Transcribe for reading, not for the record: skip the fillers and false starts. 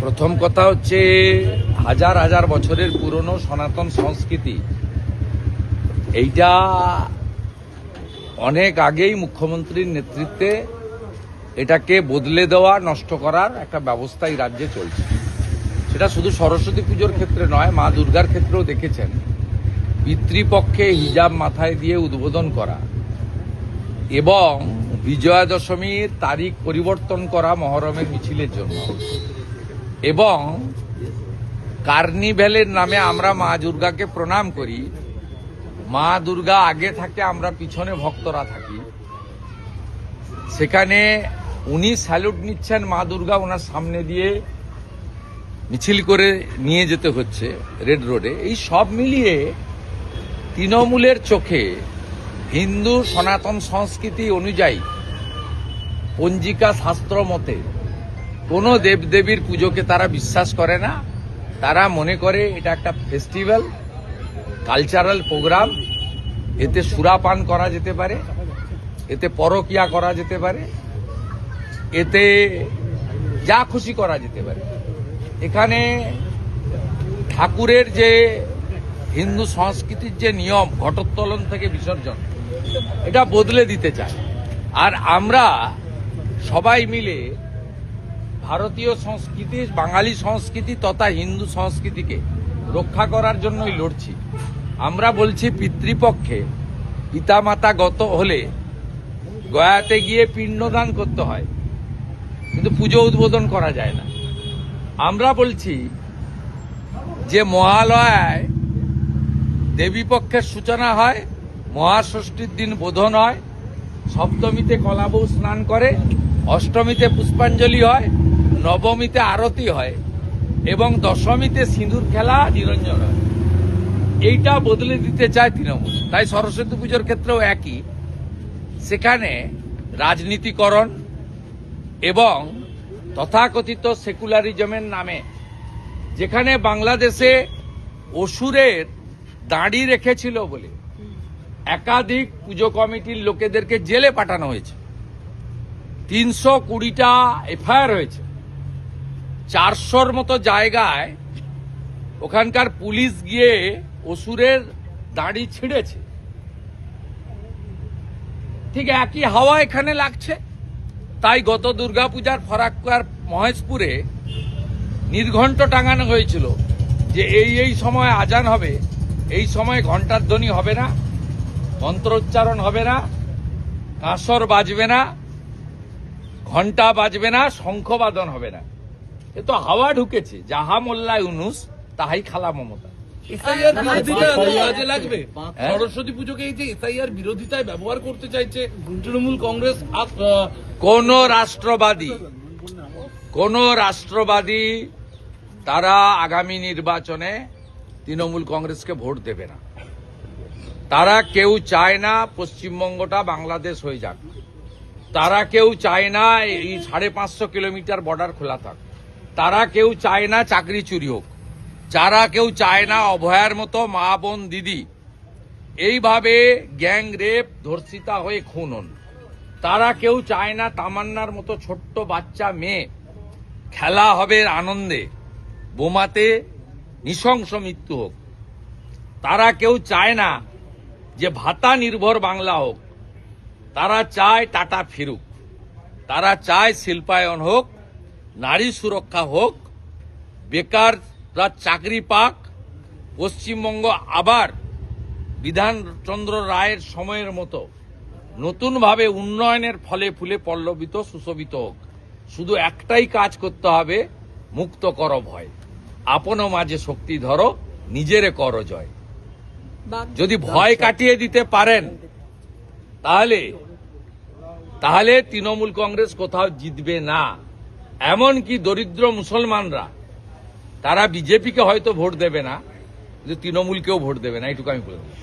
প্রথম কথা হচ্ছে হাজার হাজার বছরের পুরনো সনাতন সংস্কৃতি এইটা অনেক আগেই মুখ্যমন্ত্রীর নেতৃত্বে এটাকে বদলে দেওয়া নষ্ট করার একটা ব্যবস্থা এই রাজ্যে চলছে। সেটা শুধু সরস্বতী পুজোর ক্ষেত্রে নয়, মা দুর্গার ক্ষেত্রেও দেখেছেন পিতৃপক্ষে হিজাব মাথায় দিয়ে উদ্বোধন করা এবং বিজয়া দশমীর তারিখ পরিবর্তন করা মহরমের মিছিলের জন্য এবং কার্নিভ্যালের নামে আমরা মা দুর্গাকে প্রণাম করি। মা দুর্গা আগে থাকে, আমরা পিছনে ভক্তরা থাকি। সেখানে উনি স্যালুট নিচ্ছেন মা দুর্গা, ওনার সামনে দিয়ে মিছিল করে নিয়ে যেতে হচ্ছে রেড রোডে। এই সব মিলিয়ে তৃণমূলের চোখে হিন্দু সনাতন সংস্কৃতি অনুযায়ী পঞ্জিকা শাস্ত্র মতে কোনো দেবদেবীর পুজোকে তারা বিশ্বাস করে না। তারা মনে করে এটা একটা ফেস্টিভ্যাল, কালচারাল প্রোগ্রাম। এতে সুরাপান করা যেতে পারে, এতে পরকিয়া করা যেতে পারে, এতে যা খুশি করা যেতে পারে। এখানে ঠাকুরের যে হিন্দু সংস্কৃতির যে নিয়ম ঘটোত্তোলন থেকে বিসর্জন, এটা বদলে দিতে চায়। আর আমরা সবাই মিলে ভারতীয় সংস্কৃতি, বাঙালি সংস্কৃতি তথা হিন্দু সংস্কৃতিকে রক্ষা করার জন্যই লড়ছি। আমরা বলছি পিতৃপক্ষে পিতামাতা গত হলে গয়াতে গিয়ে পিণ্ডদান করতে হয়, কিন্তু পুজো উদ্বোধন করা যায় না। আমরা বলছি যে মহালয়ায় দেবীপক্ষের সূচনা হয়, মহাষষ্ঠীর দিন বোধন হয়, সপ্তমীতে কলাবউ স্নান করে, অষ্টমীতে পুষ্পাঞ্জলি হয়, নবমীতে আরতি হয় এবং দশমীতে সিঁদুর খেলা নিরঞ্জন হয়। এইটা বদলে দিতে চায় তৃণমূল। তাই সরস্বতী পুজোর ক্ষেত্রেও একই। সেখানে রাজনীতিকরণ এবং তথাকথিত সেকুলারিজমের নামে, যেখানে বাংলাদেশে অসুরের দাঁড়ি রেখেছিল বলে একাধিক পুজো কমিটির লোকেদেরকে জেলে পাঠানো হয়েছে, 320টা এফআইআর হয়েছে, 400-র মতো জায়গায় ওখানকার পুলিশ গিয়ে অসুরের দাঁড়ি ছিঁড়েছে। ঠিক একই হাওয়া এখানে লাগছে। তাই গত দুর্গাপূজার ফরাক্কার মহেশপুরে নির্ঘণ্ট টাঙানো হয়েছিল যে এই সময় আজান হবে, এই সময় ঘণ্টার ধ্বনি হবে না, মন্ত্রোচ্চারণ হবে না, কাঁসর বাজবে না, ঘণ্টা বাজবে না, শঙ্খবাদন হবে না। এ তো হাওয়া ঢুকেছে। যাহা মোল্লা ইউনুস তাহাই খালা মমতা। কাজে লাগবে। সরস্বতী পুজোকে এই যে এসআইআর বিরোধিতায় ব্যবহার করতে চাইছে তৃণমূল কংগ্রেস। কোন রাষ্ট্রবাদী তারা আগামী নির্বাচনে তৃণমূল কংগ্রেসকে ভোট দেবে না। তারা কেউ চায় না পশ্চিমবঙ্গটা বাংলাদেশ হয়ে যাক। তারা কেউ চায় না এই 550 কিলোমিটার বর্ডার খোলা থাক। তারা কেউ চায় না চাকরি চুরি হোক। যারা কেউ চায় না অভয়ার মতো মা বোন দিদি এইভাবে গ্যাং রেপ ধর্ষিতা হয়ে খুন হন। তারা কেউ চায় না তামান্নার মতো ছোট্ট বাচ্চা মেয়ে খেলা হবে আনন্দে, বোমাতে নৃশংস মৃত্যু হোক। তারা কেউ চায় না যে ভাতা নির্ভর বাংলা হোক। তারা চায় টাটা ফিরুক। তারা চায় শিল্পায়ন হোক, নারী সুরক্ষা হোক, বেকাররা চাকরি পাক, পশ্চিমবঙ্গ আবার বিধানচন্দ্র রায়ের সময়ের মতো নতুনভাবে উন্নয়নের ফলে ফুলে পল্লবিত সুশোভিত হোক। শুধু একটাই কাজ করতে হবে, মুক্ত কর ভয়, আপন মাঝে শক্তি ধরো, নিজেরে কর জয়। যদি ভয় কাটিয়ে দিতে পারেন তাহলে তৃণমূল কংগ্রেস কোথাও জিতবে না। এমনকি দরিদ্র মুসলমানরা তারা বিজেপিকে হয়তো ভোট দেবে না, কিন্তু তৃণমূলকেও ভোট দেবে না, এইটুকু আমি বলে